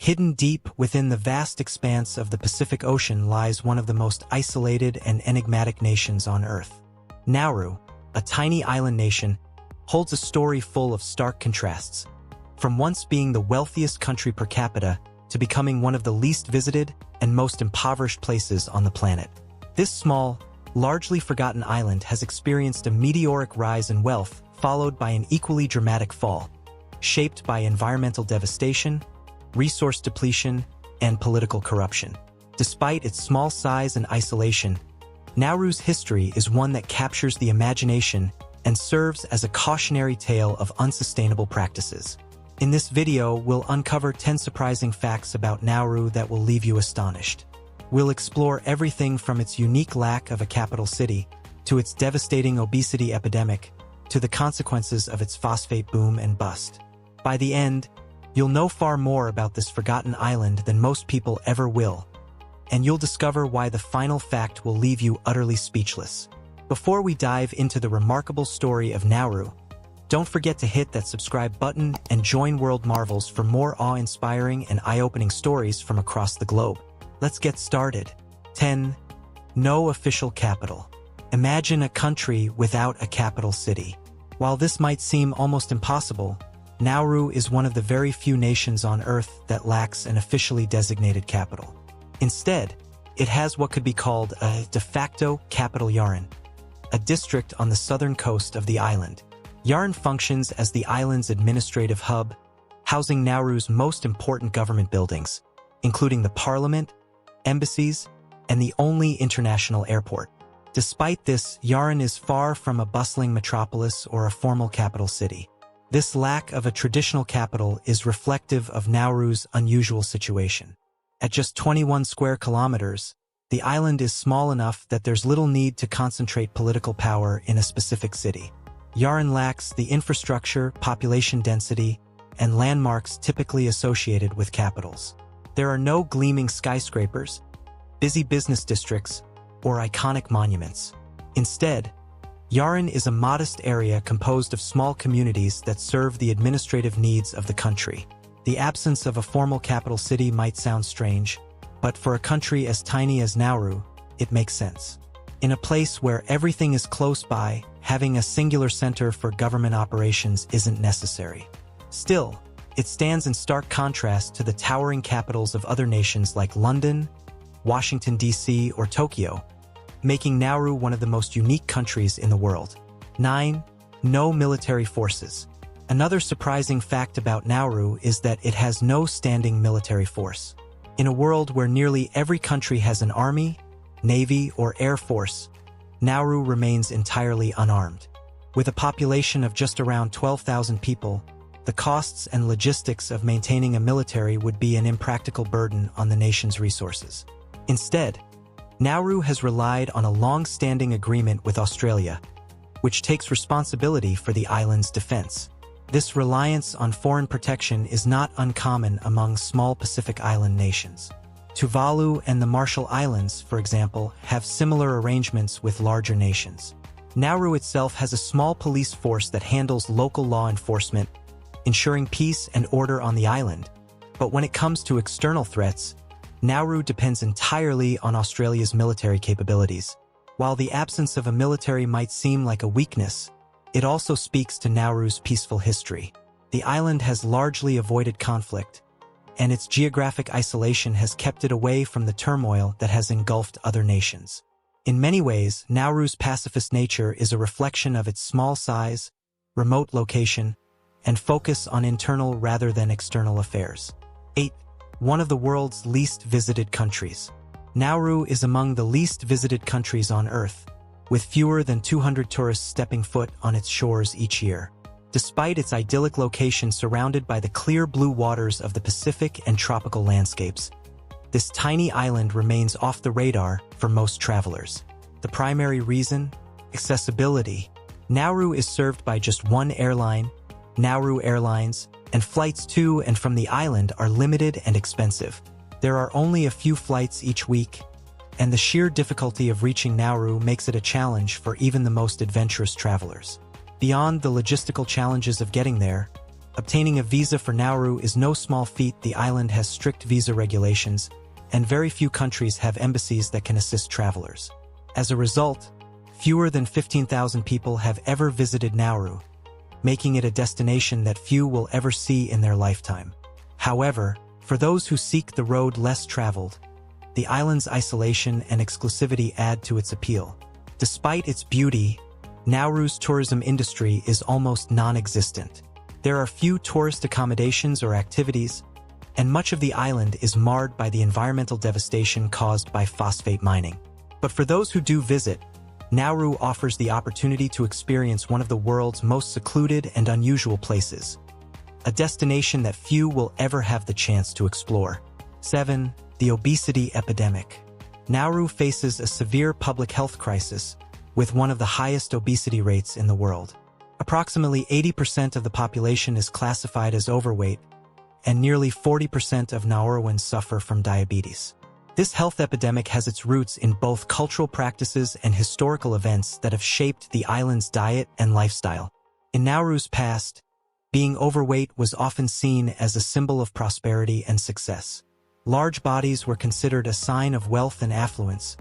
Hidden deep within the vast expanse of the Pacific Ocean lies one of the most isolated and enigmatic nations on Earth. Nauru, a tiny island nation, holds a story full of stark contrasts. From once being the wealthiest country per capita to becoming one of the least visited and most impoverished places on the planet. This small, largely forgotten island has experienced a meteoric rise in wealth followed by an equally dramatic fall, shaped by environmental devastation, resource depletion, and political corruption. Despite its small size and isolation, Nauru's history is one that captures the imagination and serves as a cautionary tale of unsustainable practices. In this video, we'll uncover 10 surprising facts about Nauru that will leave you astonished. We'll explore everything from its unique lack of a capital city, to its devastating obesity epidemic, to the consequences of its phosphate boom and bust. By the end, you'll know far more about this forgotten island than most people ever will, and you'll discover why the final fact will leave you utterly speechless. Before we dive into the remarkable story of Nauru, don't forget to hit that subscribe button and join World Marvels for more awe-inspiring and eye-opening stories from across the globe. Let's get started. 10. No official capital. Imagine a country without a capital city. While this might seem almost impossible, Nauru is one of the very few nations on Earth that lacks an officially designated capital. Instead, it has what could be called a de facto capital Yaren, a district on the southern coast of the island. Yaren functions as the island's administrative hub, housing Nauru's most important government buildings, including the parliament, embassies, and the only international airport. Despite this, Yaren is far from a bustling metropolis or a formal capital city. This lack of a traditional capital is reflective of Nauru's unusual situation. At just 21 square kilometers, the island is small enough that there's little need to concentrate political power in a specific city. Yaren lacks the infrastructure, population density, and landmarks typically associated with capitals. There are no gleaming skyscrapers, busy business districts, or iconic monuments. Instead, Yaren is a modest area composed of small communities that serve the administrative needs of the country. The absence of a formal capital city might sound strange, but for a country as tiny as Nauru, it makes sense. In a place where everything is close by, having a singular center for government operations isn't necessary. Still, it stands in stark contrast to the towering capitals of other nations like London, Washington, D.C., or Tokyo, making Nauru one of the most unique countries in the world. 9. No military forces. Another surprising fact about Nauru is that it has no standing military force. In a world where nearly every country has an army, navy, or air force, Nauru remains entirely unarmed. With a population of just around 12,000 people, the costs and logistics of maintaining a military would be an impractical burden on the nation's resources. Instead, Nauru has relied on a long-standing agreement with Australia, which takes responsibility for the island's defense. This reliance on foreign protection is not uncommon among small Pacific island nations. Tuvalu and the Marshall Islands, for example, have similar arrangements with larger nations. Nauru itself has a small police force that handles local law enforcement, ensuring peace and order on the island. But when it comes to external threats, Nauru depends entirely on Australia's military capabilities. While the absence of a military might seem like a weakness, it also speaks to Nauru's peaceful history. The island has largely avoided conflict, and its geographic isolation has kept it away from the turmoil that has engulfed other nations. In many ways, Nauru's pacifist nature is a reflection of its small size, remote location, and focus on internal rather than external affairs. 8. One of the world's least visited countries. Nauru is among the least visited countries on Earth, with fewer than 200 tourists stepping foot on its shores each year. Despite its idyllic location surrounded by the clear blue waters of the Pacific and tropical landscapes, this tiny island remains off the radar for most travelers. The primary reason? Accessibility. Nauru is served by just one airline, Nauru Airlines, and flights to and from the island are limited and expensive. There are only a few flights each week, and the sheer difficulty of reaching Nauru makes it a challenge for even the most adventurous travelers. Beyond the logistical challenges of getting there, Obtaining a visa for Nauru is no small feat. The island has strict visa regulations, and very few countries have embassies that can assist travelers. As a result, fewer than 15,000 people have ever visited Nauru, making it a destination that few will ever see in their lifetime. However, for those who seek the road less traveled, the island's isolation and exclusivity add to its appeal. Despite its beauty, Nauru's tourism industry is almost non-existent. There are few tourist accommodations or activities, and much of the island is marred by the environmental devastation caused by phosphate mining. But for those who do visit, Nauru offers the opportunity to experience one of the world's most secluded and unusual places, a destination that few will ever have the chance to explore. 7. The obesity epidemic. Nauru faces a severe public health crisis, with one of the highest obesity rates in the world. Approximately 80% of the population is classified as overweight, and nearly 40% of Nauruans suffer from diabetes. This health epidemic has its roots in both cultural practices and historical events that have shaped the island's diet and lifestyle. In Nauru's past, being overweight was often seen as a symbol of prosperity and success. Large bodies were considered a sign of wealth and affluence,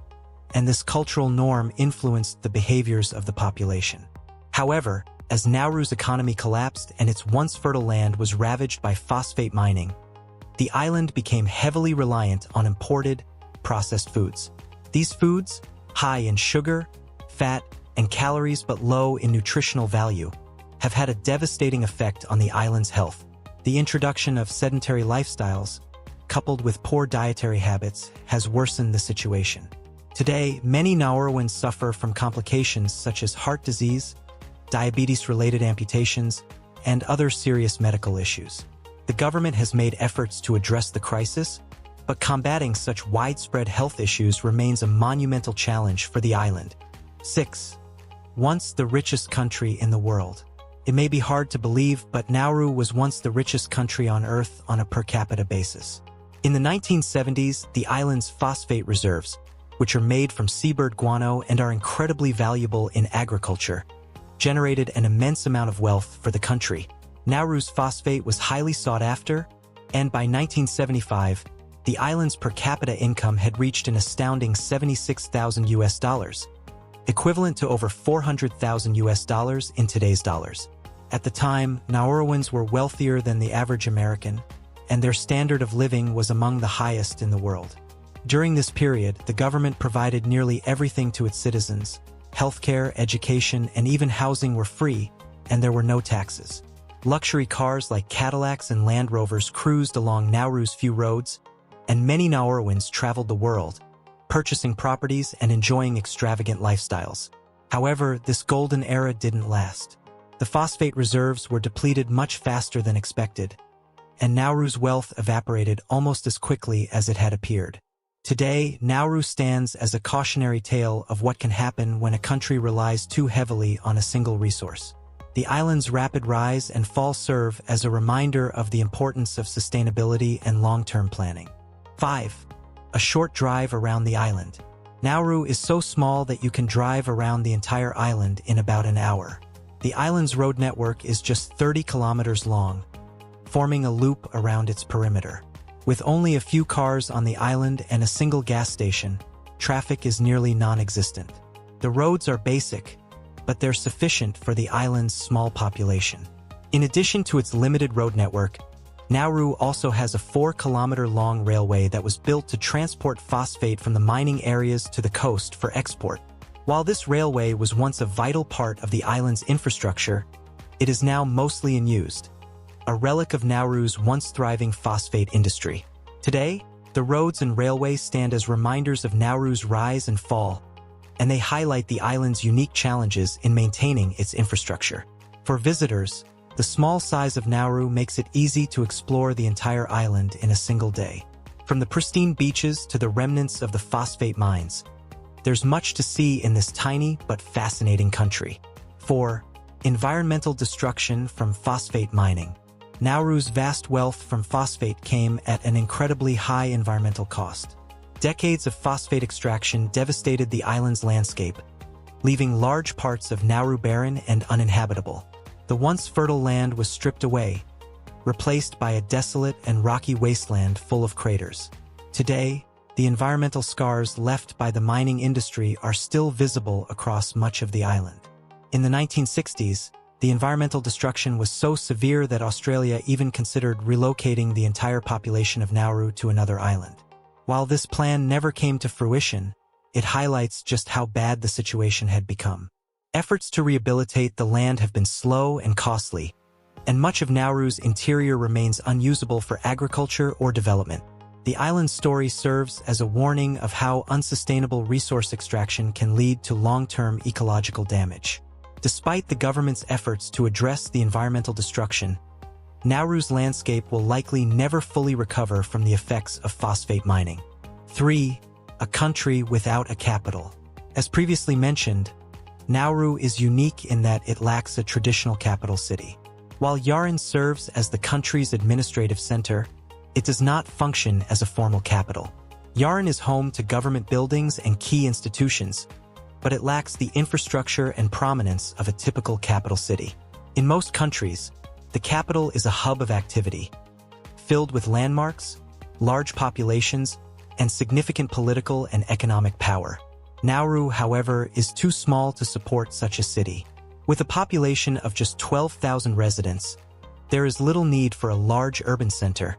and this cultural norm influenced the behaviors of the population. However, as Nauru's economy collapsed and its once fertile land was ravaged by phosphate mining, the island became heavily reliant on imported, processed foods. These foods, high in sugar, fat, and calories but low in nutritional value, have had a devastating effect on the island's health. The introduction of sedentary lifestyles, coupled with poor dietary habits, has worsened the situation. Today, many Nauruans suffer from complications such as heart disease, diabetes-related amputations, and other serious medical issues. The government has made efforts to address the crisis, but combating such widespread health issues remains a monumental challenge for the island. 6. Once the richest country in the world. It may be hard to believe, but Nauru was once the richest country on Earth on a per capita basis. In the 1970s, the island's phosphate reserves, which are made from seabird guano and are incredibly valuable in agriculture, generated an immense amount of wealth for the country. Nauru's phosphate was highly sought after, and by 1975, the island's per capita income had reached an astounding $76,000, equivalent to over $400,000 in today's dollars. At the time, Nauruans were wealthier than the average American, and their standard of living was among the highest in the world. During this period, the government provided nearly everything to its citizens. Healthcare, education, and even housing were free, and there were no taxes. Luxury cars like Cadillacs and Land Rovers cruised along Nauru's few roads, and many Nauruans traveled the world, purchasing properties and enjoying extravagant lifestyles. However, this golden era didn't last. The phosphate reserves were depleted much faster than expected, and Nauru's wealth evaporated almost as quickly as it had appeared. Today, Nauru stands as a cautionary tale of what can happen when a country relies too heavily on a single resource. The island's rapid rise and fall serve as a reminder of the importance of sustainability and long-term planning. 5. A short drive around the island. Nauru is so small that you can drive around the entire island in about an hour. The island's road network is just 30 kilometers long, forming a loop around its perimeter. With only a few cars on the island and a single gas station, traffic is nearly non-existent. The roads are basic, but they're sufficient for the island's small population. In addition to its limited road network, Nauru also has a 4-kilometer-long railway that was built to transport phosphate from the mining areas to the coast for export. While this railway was once a vital part of the island's infrastructure, it is now mostly unused, a relic of Nauru's once thriving phosphate industry. Today, the roads and railways stand as reminders of Nauru's rise and fall, and they highlight the island's unique challenges in maintaining its infrastructure. For visitors, the small size of Nauru makes it easy to explore the entire island in a single day. From the pristine beaches to the remnants of the phosphate mines, there's much to see in this tiny but fascinating country. 4. Environmental destruction from phosphate mining. Nauru's vast wealth from phosphate came at an incredibly high environmental cost. Decades of phosphate extraction devastated the island's landscape, leaving large parts of Nauru barren and uninhabitable. The once fertile land was stripped away, replaced by a desolate and rocky wasteland full of craters. Today, the environmental scars left by the mining industry are still visible across much of the island. In the 1960s, the environmental destruction was so severe that Australia even considered relocating the entire population of Nauru to another island. While this plan never came to fruition, it highlights just how bad the situation had become. Efforts to rehabilitate the land have been slow and costly, and much of Nauru's interior remains unusable for agriculture or development. The island's story serves as a warning of how unsustainable resource extraction can lead to long-term ecological damage. Despite the government's efforts to address the environmental destruction, Nauru's landscape will likely never fully recover from the effects of phosphate mining. 3. A country without a capital. As previously mentioned, Nauru is unique in that it lacks a traditional capital city. While Yaren serves as the country's administrative center, it does not function as a formal capital. Yaren is home to government buildings and key institutions, but it lacks the infrastructure and prominence of a typical capital city. In most countries, the capital is a hub of activity, filled with landmarks, large populations, and significant political and economic power. Nauru, however, is too small to support such a city. With a population of just 12,000 residents, there is little need for a large urban center,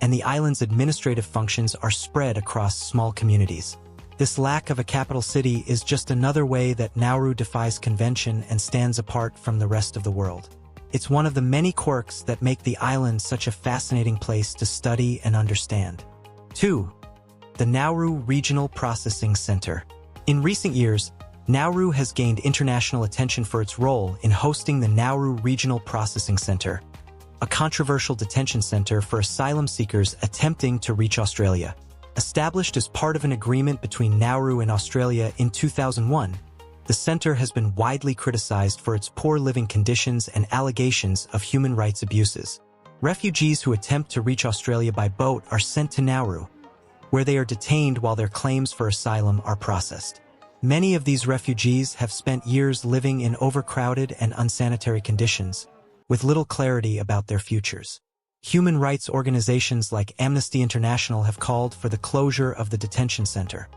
and the island's administrative functions are spread across small communities. This lack of a capital city is just another way that Nauru defies convention and stands apart from the rest of the world. It's one of the many quirks that make the island such a fascinating place to study and understand. 2. The Nauru Regional Processing Center. In recent years, Nauru has gained international attention for its role in hosting the Nauru Regional Processing Center, a controversial detention center for asylum seekers attempting to reach Australia. Established as part of an agreement between Nauru and Australia in 2001, the center has been widely criticized for its poor living conditions and allegations of human rights abuses. Refugees who attempt to reach Australia by boat are sent to Nauru, where they are detained while their claims for asylum are processed. Many of these refugees have spent years living in overcrowded and unsanitary conditions, with little clarity about their futures. Human rights organizations like Amnesty International have called for the closure of the detention center,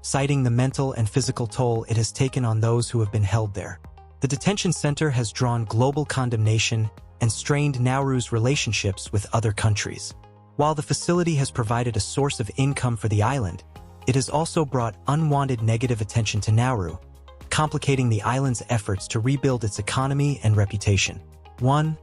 citing the mental and physical toll it has taken on those who have been held there. The detention center has drawn global condemnation and strained Nauru's relationships with other countries. While the facility has provided a source of income for the island, it has also brought unwanted negative attention to Nauru, complicating the island's efforts to rebuild its economy and reputation. 1.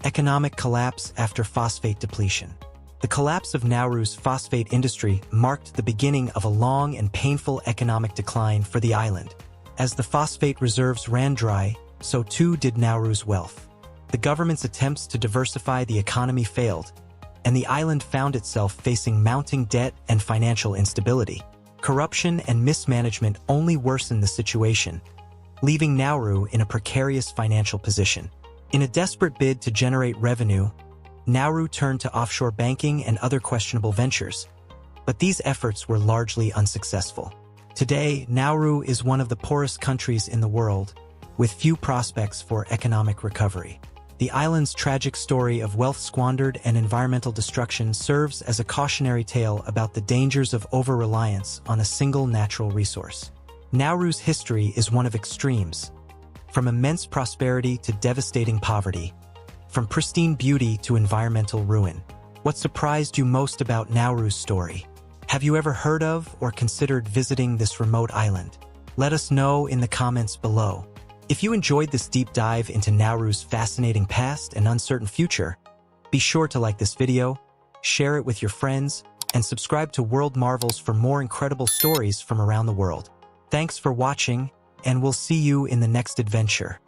Economic collapse after phosphate depletion. The collapse of Nauru's phosphate industry marked the beginning of a long and painful economic decline for the island. As the phosphate reserves ran dry, so too did Nauru's wealth. The government's attempts to diversify the economy failed, and the island found itself facing mounting debt and financial instability. Corruption and mismanagement only worsened the situation, leaving Nauru in a precarious financial position. In a desperate bid to generate revenue, Nauru turned to offshore banking and other questionable ventures, but these efforts were largely unsuccessful. Today, Nauru is one of the poorest countries in the world, with few prospects for economic recovery. The island's tragic story of wealth squandered and environmental destruction serves as a cautionary tale about the dangers of over-reliance on a single natural resource. Nauru's history is one of extremes, from immense prosperity to devastating poverty, from pristine beauty to environmental ruin. What surprised you most about Nauru's story? Have you ever heard of or considered visiting this remote island? Let us know in the comments below. If you enjoyed this deep dive into Nauru's fascinating past and uncertain future, be sure to like this video, share it with your friends, and subscribe to World Marvels for more incredible stories from around the world. Thanks for watching, and we'll see you in the next adventure.